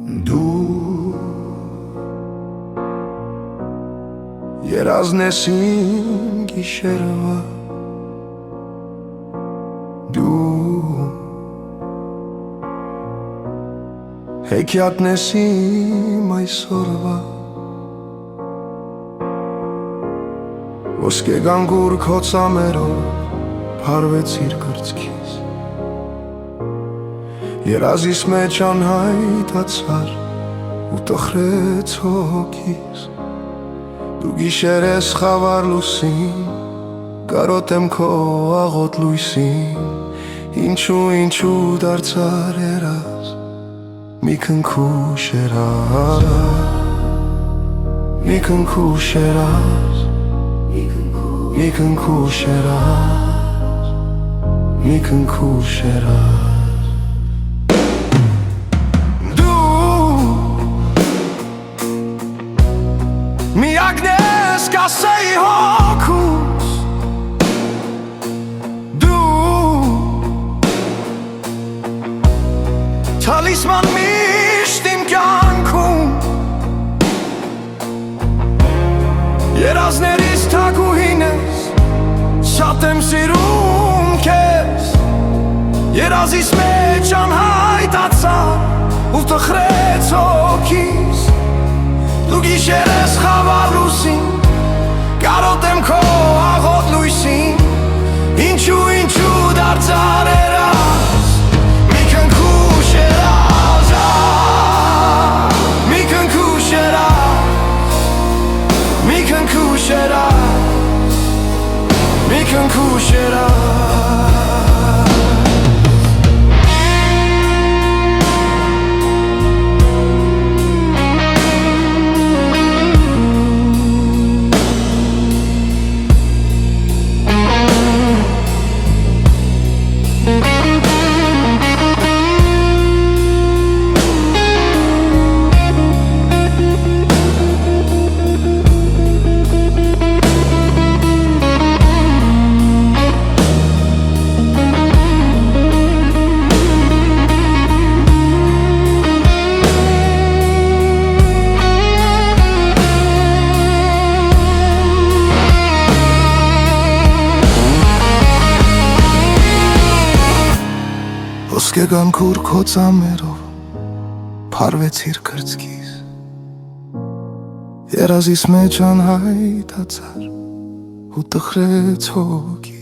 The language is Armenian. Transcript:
Դու երազն ես իմ գիշերվա, դու հեքիաթն ես իմ այսօրվա, ոսկե գանգուր քո ծամերով փարվեցիր կրծքիս, երազիս մեջ անհայտացար ու տխրեց հոգիս, դու գիշեր ես խավար լուսին, կարոտ եմ քո աղոտ լույսին, ինչու դարձար երազ, մի քնքուշ երազ, մի քնքուշ երազ, մի քնքուշ երազ, մի քնքուշ երազ. Միակն ես կասեի հոգուս, դու թալիսման միշտ իմ կյանքում, երազներիս թագուհին ես, շատ եմ սիրում քեզ, երազիս մեջ անհայտացար ու տխրեց հոգիս, դու գիշեր ես խավար լուսին, կարոտ եմ քո աղոտ լույսին, ինչու դարձար երազ, մի քնքուշ երազ, մի քնքուշ երազ, մի քնքուշ երազ, մի քնքուշ երազ. Ոսկե գանգուր քո ծամերով փարվեցիր կրծքիս, երազիս մեջ անհայտացար ու տխրեց հոգիս,